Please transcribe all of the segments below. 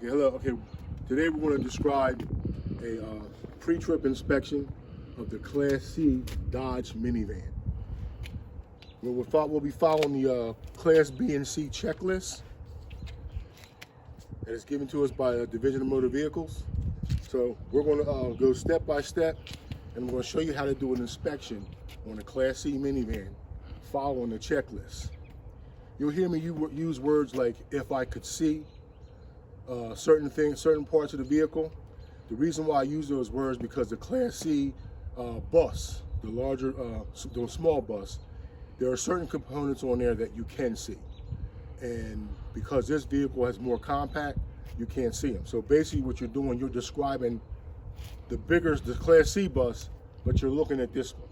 Okay, hello. Okay, today we're going to describe a pre-trip inspection of the Class C Dodge minivan. We'll be following the Class B and C checklist that is given to us by the Division of Motor Vehicles. So we're going to go step by step, and we're going to show you how to do an inspection on a Class C minivan following the checklist. You'll hear me use words like "if I could see," certain parts of the vehicle. The reason why I use those words because the Class C bus, the small bus, there are certain components on there that you can see, and because this vehicle has more compact, you can't see them. So basically, what you're doing, you're describing the Class C bus, but you're looking at this one.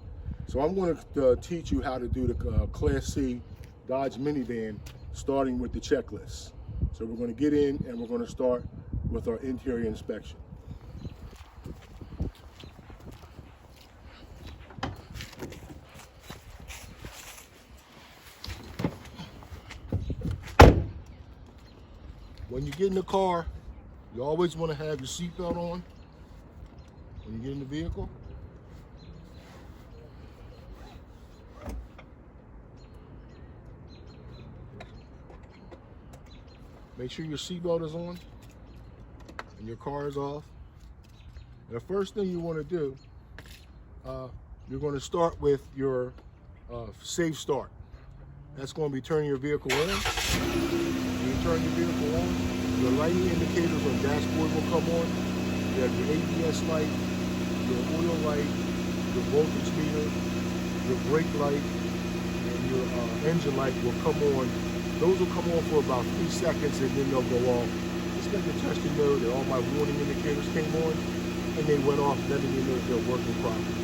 So I'm going to teach you how to do the Class C Dodge minivan, starting with the checklist. So we're going to get in and we're going to start with our interior inspection. When you get in the car, you always want to have your seatbelt on when you get in the vehicle. Make sure your seatbelt is on and your car is off. And the first thing you want to do, you're going to start with your safe start. That's going to be turning your vehicle on. When you turn your vehicle on, your lighting indicators on the dashboard will come on. You have your ABS light, your oil light, your voltage meter, your brake light, and your engine light will come on. Those will come on for about 3 seconds and then they'll go off. It's going to touch to know that all my warning indicators came on and they went off, letting you know they're working properly.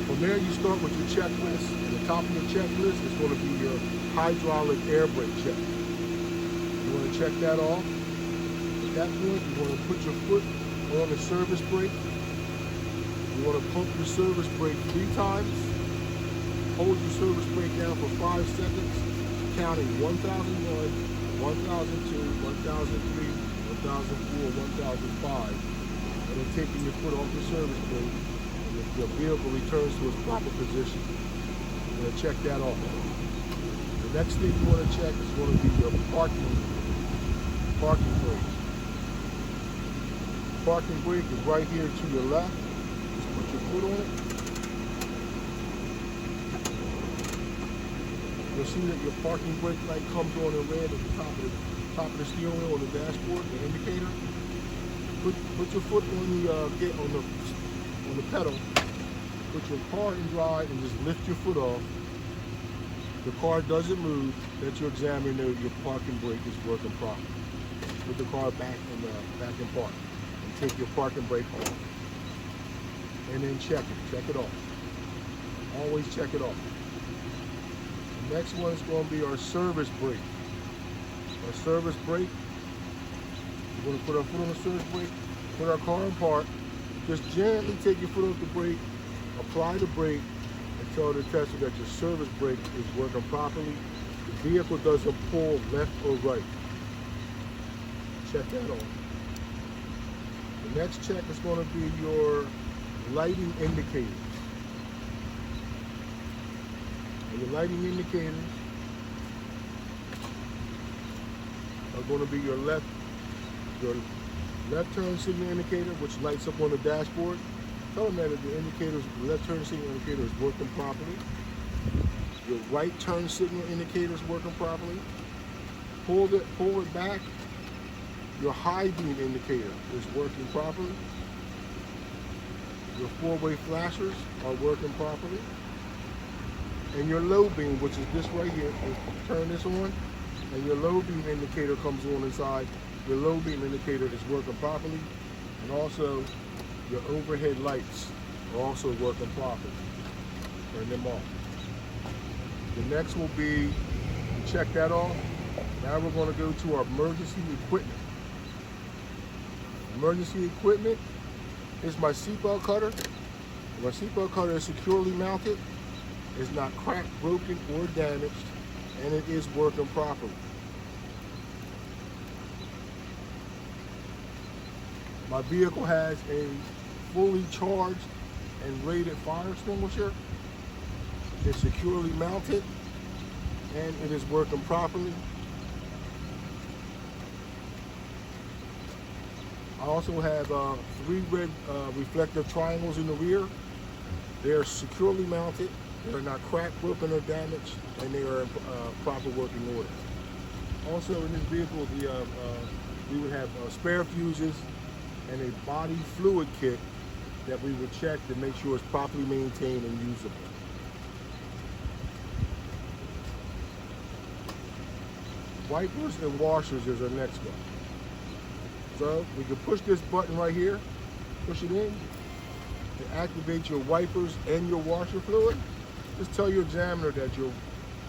From there, you start with your checklist. At the top of your checklist is going to be your hydraulic air brake check. You want to check that off. At that point, you want to put your foot on the service brake. You want to pump your service brake 3 times. Hold your service brake down for 5 seconds, counting 1001, 1002, 1003, 1004, 1005, and then taking your foot off the service brake. Your vehicle returns to its proper position. You're going to check that off. The next thing you want to check is going to be your parking brake. Parking brake is right here to your left. Just put your foot on it. You'll see that your parking brake light comes on in red at the top of the steering wheel on the dashboard, the indicator. Put your foot on the pedal. Put your car in drive and just lift your foot off. The car doesn't move. That you examine that your parking brake is working properly. Put the car back in park and take your parking brake off. And then check it off. Always check it off. The next one is going to be our service brake. Our service brake, we're going to put our foot on the service brake, put our car in park, just gently take your foot off the brake, apply the brake until the tester that your service brake is working properly. The vehicle doesn't pull left or right. Check that off. The next check is going to be your lighting indicators. And your lighting indicators are going to be your left turn signal indicator, which lights up on the dashboard. Tell them that the left turn signal indicator is working properly. Your right turn signal indicator is working properly. Pull it back. Your high beam indicator is working properly. Your 4-way flashers are working properly. And your low beam, which is this right here, turn this on, and your low beam indicator comes on inside. Your low beam indicator is working properly, and also your overhead lights are also working properly. Turn them off. The next will be, check that off. Now we're going to go to our emergency equipment. Emergency equipment is my seatbelt cutter. My seatbelt cutter is securely mounted. It's not cracked, broken, or damaged, and it is working properly. My vehicle has a fully charged and rated fire extinguisher. It's securely mounted and it is working properly. I also have 3 red reflective triangles in the rear. They are securely mounted. They are not cracked, broken, or damaged, and they are in proper working order. Also in this vehicle, we would have spare fuses and a body fluid kit that we would check to make sure it's properly maintained and usable. Wipers and washers is our next one. So we can push this button right here, push it in to activate your wipers and your washer fluid. Just tell your examiner that your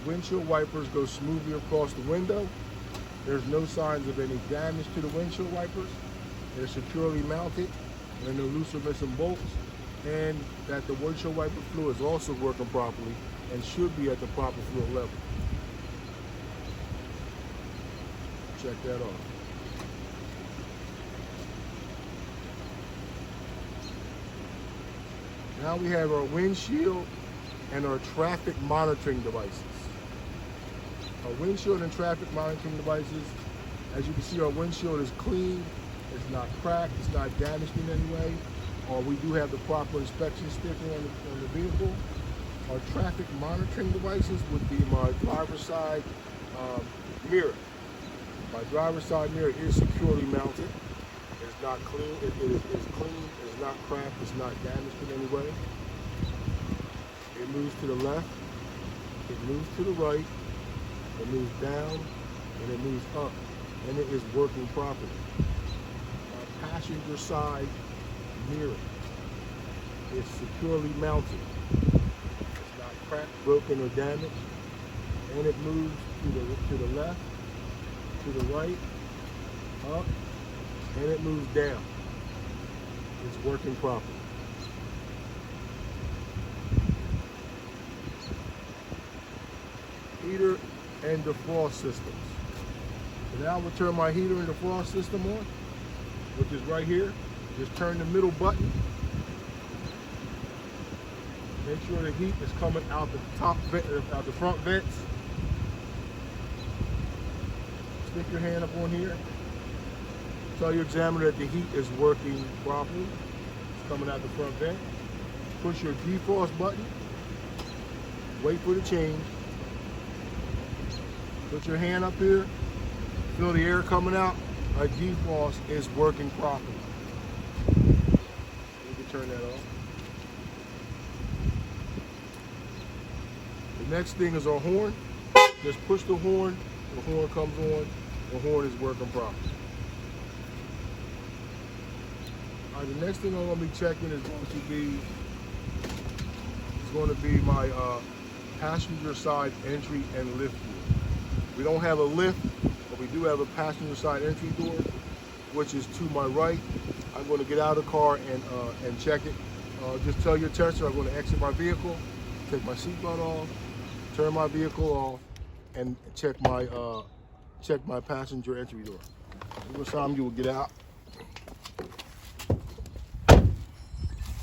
windshield wipers go smoothly across the window. There's no signs of any damage to the windshield wipers. They're securely mounted. There are no loose or missing bolts. And that the windshield wiper fluid is also working properly and should be at the proper fluid level. Check that off. Now we have our windshield and our traffic monitoring devices. Our windshield and traffic monitoring devices, as you can see, our windshield is clean, it's not cracked, it's not damaged in any way, or we do have the proper inspection sticker on the vehicle. Our traffic monitoring devices would be my driver's side mirror. My driver's side mirror is securely mounted. It's not clean, it's clean, it's not cracked, it's not damaged in any way. It moves to the left, it moves to the right, it moves down, and it moves up, and it is working properly. Our passenger side mirror is securely mounted. It's not cracked, broken, or damaged, and it moves to the left, to the right, up, and it moves down. It's working properly. Heater and defrost systems. So now we'll turn my heater and defrost system on, which is right here. Just turn the middle button. Make sure the heat is coming out the top vent, out the front vents. Stick your hand up on here. Tell your examiner that the heat is working properly. It's coming out the front vent. Push your defrost button. Wait for the change. Put your hand up here. Feel the air coming out. Our defrost is working properly. You can turn that off. The next thing is our horn. Just push the horn comes on, the horn is working properly. All right, the next thing I'm going to be checking is going to be my passenger side entry and lift door. We don't have a lift, but we do have a passenger side entry door, which is to my right. I'm going to get out of the car and check it. Just tell your tester I'm going to exit my vehicle, take my seatbelt off, turn my vehicle off, and check my passenger entry door. This time you will get out,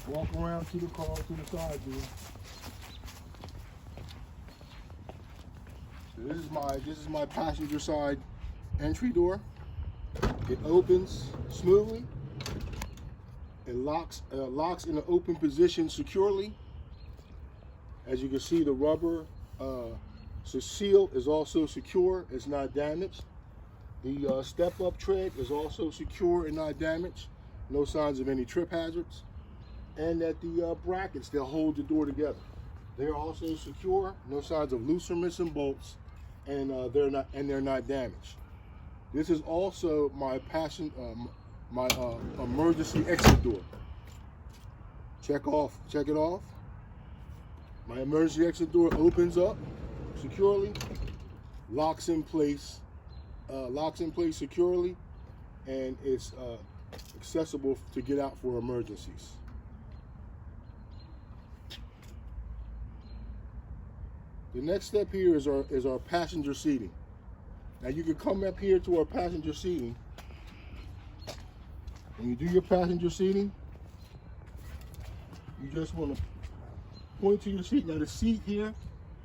walk around to the car to the side door. So this is my passenger side entry door. It opens smoothly. It locks in an open position securely. As you can see, the rubber seal is also secure. It's not damaged. The step-up tread is also secure and not damaged. No signs of any trip hazards. And that the brackets that hold the door together, they're also secure. No signs of loose or missing bolts, and they're not damaged. This is also my emergency exit door. Check it off. My emergency exit door opens up securely, locks in place securely, and it's accessible to get out for emergencies. The next step here is our passenger seating. Now you can come up here to our passenger seating When you do your passenger seating, you just want to point to your seat. Now the seat here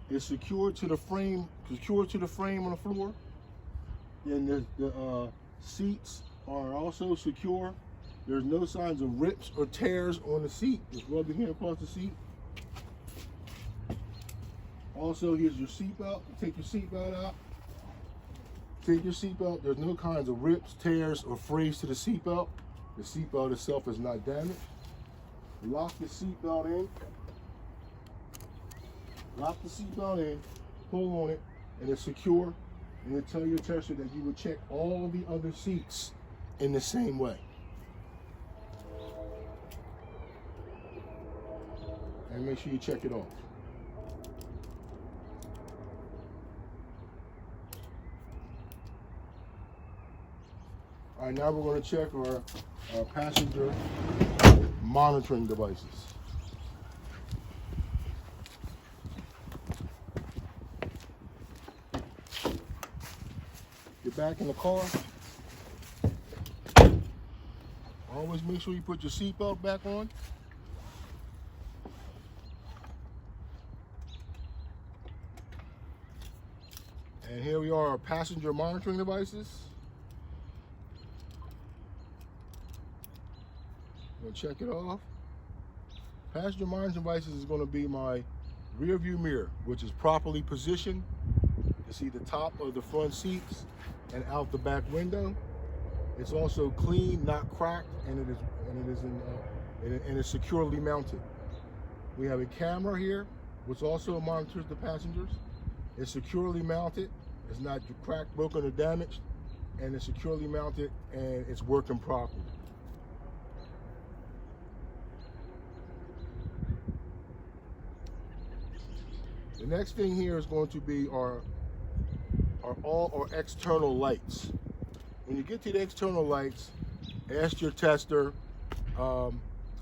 is secured to the frame on the floor. And the seats are also secure. There's no signs of rips or tears on the seat. Just rub your hand across the seat. Also, here's your seatbelt. Take your seatbelt out. Take your seatbelt. There's no kinds of rips, tears, or frays to the seatbelt. The seatbelt itself is not damaged. Lock the seatbelt in. Lock the seatbelt in. Pull on it, and it's secure. And you tell your tester that you would check all the other seats in the same way. And make sure you check it off. All right, now we're going to check our passenger monitoring devices. Get back in the car. Always make sure you put your seatbelt back on. And here we are, our passenger monitoring devices. We'll check it off. Passenger monitoring devices is going to be my rear view mirror, which is properly positioned. You see the top of the front seats and out the back window. It's also clean, not cracked, and it is securely mounted. We have a camera here, which also monitors the passengers. It's securely mounted. It's not cracked, broken, or damaged, and it's securely mounted and it's working properly. The next thing here is going to be our external lights. When you get to the external lights, ask your tester. I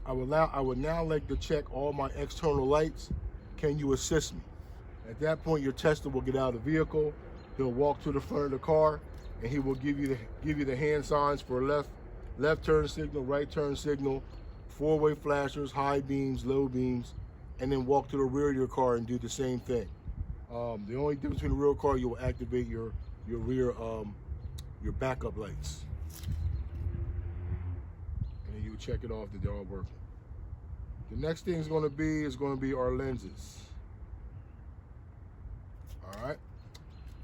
would now like to check all my external lights. Can you assist me? At that point, your tester will get out of the vehicle. He'll walk to the front of the car, and he will give you the hand signs for left turn signal, right turn signal, four-way flashers, high beams, low beams, and then walk to the rear of your car and do the same thing. The only difference between the rear car, you will activate your rear your backup lights, and you will check it off that they're all working. The next thing is going to be our lenses. All right,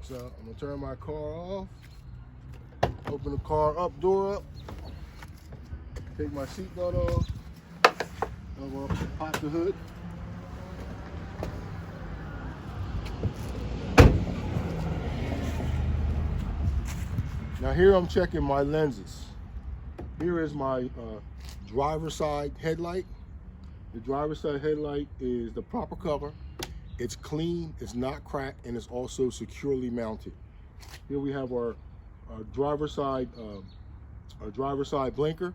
so I'm gonna turn my car off, open the car up, door up, take my seatbelt off, I'm gonna pop the hood. Now here I'm checking my lenses. Here is my driver's side headlight. The driver's side headlight is the proper color. It's clean, it's not cracked, and it's also securely mounted. Here we have our driver's side blinker.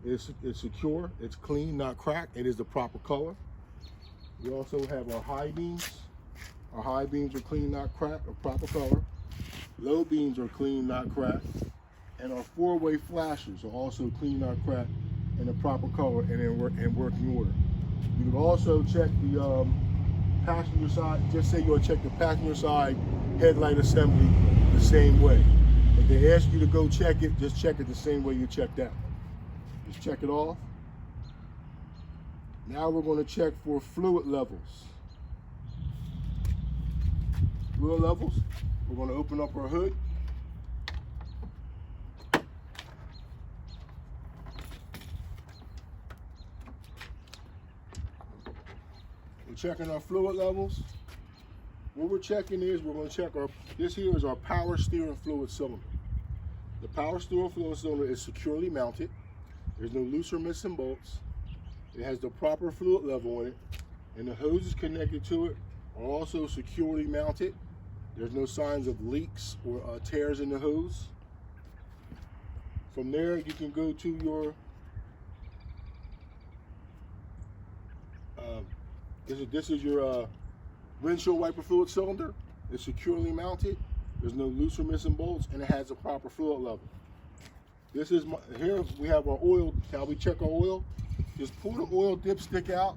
It's secure, it's clean, not cracked. It is the proper color. We also have our high beams. Our high beams are clean, not cracked, or proper color. Low beams are clean, not cracked. And our four-way flashers are also clean, not cracked, and the proper color and in working order. You can also check the passenger side. Just say you'll check the passenger side headlight assembly the same way. If they ask you to go check it, just check it the same way you checked out. Just check it off. Now we're going to check for fluid levels. Fluid levels. We're going to open up our hood. We're checking our fluid levels. What we're checking is we're going to check this here is our power steering fluid cylinder. The power steering fluid cylinder is securely mounted. There's no loose or missing bolts. It has the proper fluid level in it, and the hoses connected to it are also securely mounted. There's no signs of leaks or tears in the hose. From there, you can go to your this is your windshield wiper fluid cylinder. It's securely mounted. There's no loose or missing bolts, and it has a proper fluid level. This is here we have our oil. How we check our oil? Just pull the oil dipstick out,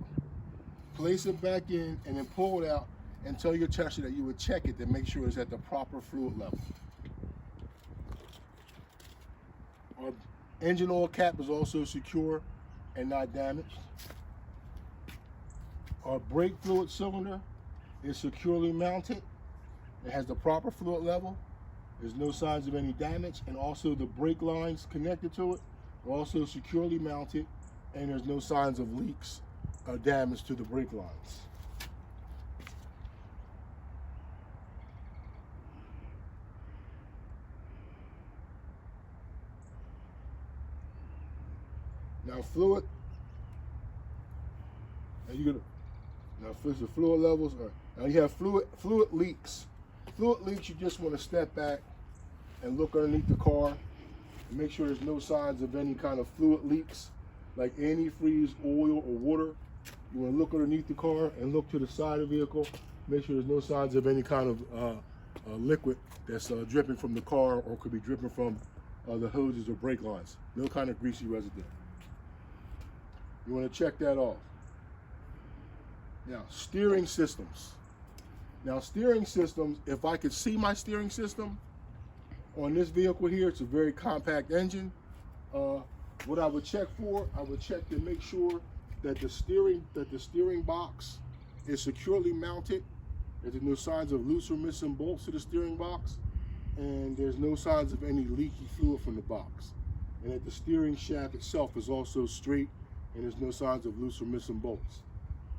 place it back in, and then pull it out and tell your tester that you would check it to make sure it's at the proper fluid level. Our engine oil cap is also secure and not damaged. Our brake fluid cylinder is securely mounted. It has the proper fluid level. There's no signs of any damage, and also the brake lines connected to it are also securely mounted, and there's no signs of leaks or damage to the brake lines. Now fluid, now the fluid levels are, now you have fluid leaks. Fluid leaks, you just want to step back and look underneath the car and make sure there's no signs of any kind of fluid leaks like antifreeze, oil, or water. You want to look underneath the car and look to the side of the vehicle, make sure there's no signs of any kind of liquid that's dripping from the car or could be dripping from the hoses or brake lines. No kind of greasy residue. You want to check that off. Now, steering systems. Now, steering systems, if I could see my steering system on this vehicle here, it's a very compact engine. What I would check for, I would check to make sure that the steering box is securely mounted, that there's no signs of loose or missing bolts to the steering box, and there's no signs of any leaky fluid from the box. And that the steering shaft itself is also straight, and there's no signs of loose or missing bolts.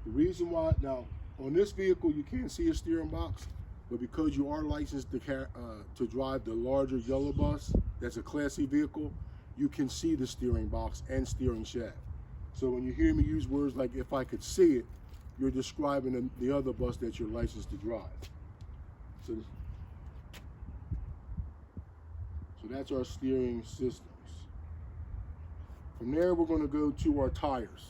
The reason why, now, on this vehicle, you can't see a steering box, but because you are licensed to drive the larger yellow bus, that's a Class C vehicle, you can see the steering box and steering shaft. So when you hear me use words like "if I could see it," you're describing the other bus that you're licensed to drive. So that's our steering systems. From there, we're going to go to our tires.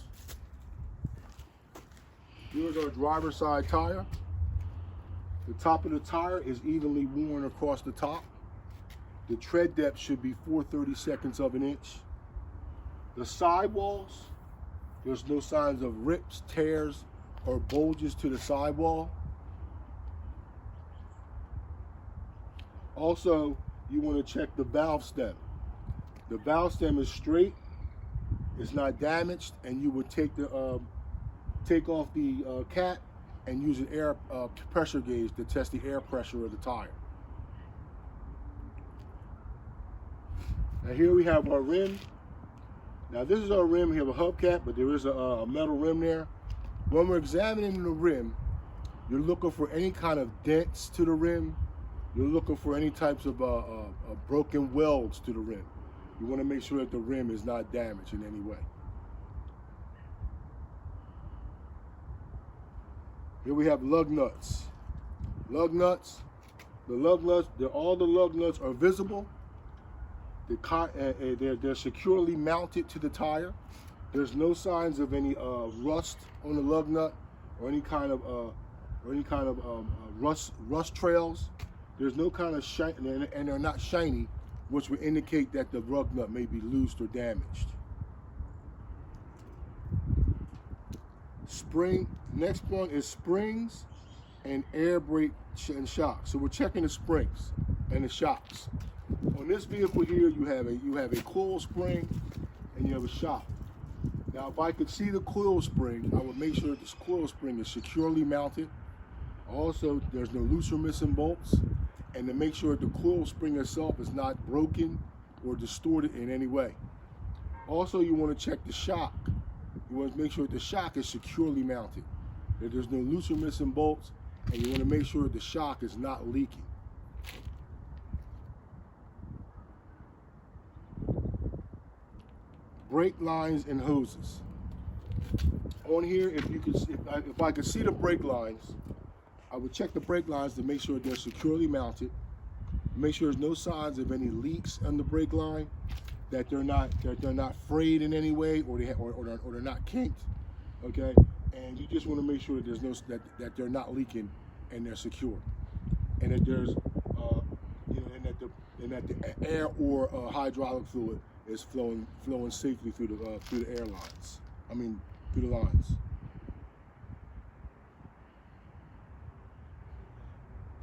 Here's our driver's side tire. The top of the tire is evenly worn across the top. The tread depth should be 4/32 of an inch. The sidewalls, there's no signs of rips, tears, or bulges to the sidewall. Also, you want to check the valve stem. The valve stem is straight, it's not damaged, and you would take off the cap and use an air pressure gauge to test the air pressure of the tire. Now here we have our rim. Now this is our rim. We have a hubcap, but there is a metal rim there. When we're examining the rim, you're looking for any kind of dents to the rim. You're looking for any types of broken welds to the rim. You want to make sure that the rim is not damaged in any way. Here we have lug nuts. Lug nuts. All the lug nuts are visible. They're securely mounted to the tire. There's no signs of any rust on the lug nut or any kind of rust trails. There's no kind of shine, and they're not shiny, which would indicate that the lug nut may be loose or damaged. Next one is springs and air brake and shocks. So we're checking the springs and the shocks. On this vehicle here, you have a coil spring and you have a shock. Now, if I could see the coil spring, I would make sure that this coil spring is securely mounted. Also, there's no loose or missing bolts, and to make sure that the coil spring itself is not broken or distorted in any way. Also, you want to check the shock. You want to make sure that the shock is securely mounted, that there's no loose or missing bolts, and you want to make sure that the shock is not leaking. Brake lines and hoses. On here, if I could see the brake lines, I would check the brake lines to make sure they're securely mounted. Make sure there's no signs of any leaks on the brake line, that they're not frayed in any way, or they're not kinked. Okay, and you just want to make sure that there's that they're not leaking and they're secure, and that there's and that the air or hydraulic fluid is flowing safely through the airlines. Through the lines.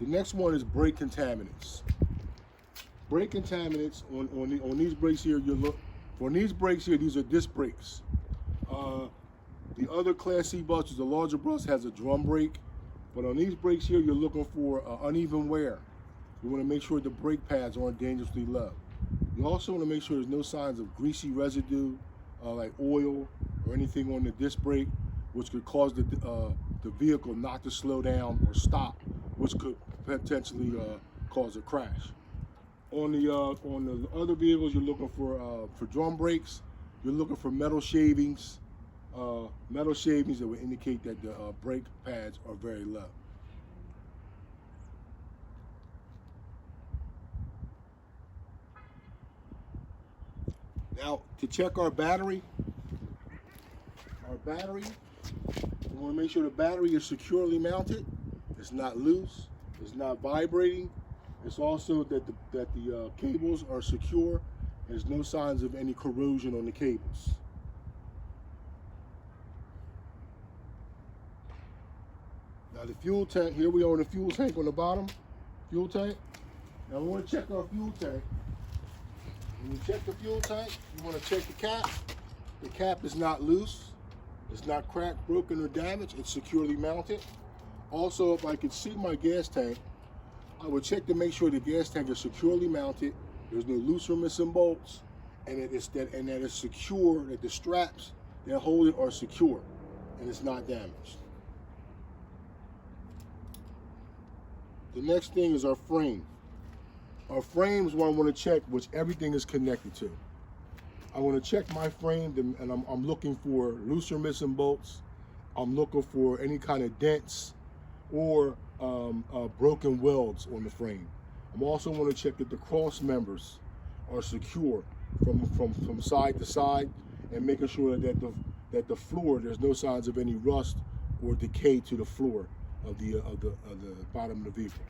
The next one is brake contaminants. Brake contaminants on these brakes here. These are disc brakes. The other Class C buses, the larger bus, has a drum brake, but on these brakes here, you're looking for uneven wear. You want to make sure the brake pads aren't dangerously low. You also want to make sure there's no signs of greasy residue, like oil or anything on the disc brake, which could cause the vehicle not to slow down or stop, which could potentially cause a crash. On the other vehicles, you're looking for drum brakes. You're looking for metal shavings that would indicate that the brake pads are very low. Now, to check our battery, we want to make sure the battery is securely mounted. It's not loose. It's not vibrating. It's also that the cables are secure. There's no signs of any corrosion on the cables. Now the fuel tank, here we are in the fuel tank on the bottom, fuel tank. Now we want to check our fuel tank. When you check the fuel tank, you want to check the cap. The cap is not loose. It's not cracked, broken, or damaged. It's securely mounted. Also, if I could see my gas tank, I would check to make sure the gas tank is securely mounted. There's no loose or missing bolts, and that it's secure, that the straps that hold it are secure, and it's not damaged. The next thing is our frame. Our frame is what I want to check, which everything is connected to. I want to check my frame, and I'm looking for loose or missing bolts. I'm looking for any kind of dents or broken welds on the frame. I'm also want to check that the cross members are secure from side to side, and making sure that the floor, there's no signs of any rust or decay to the floor of the bottom of the vehicle.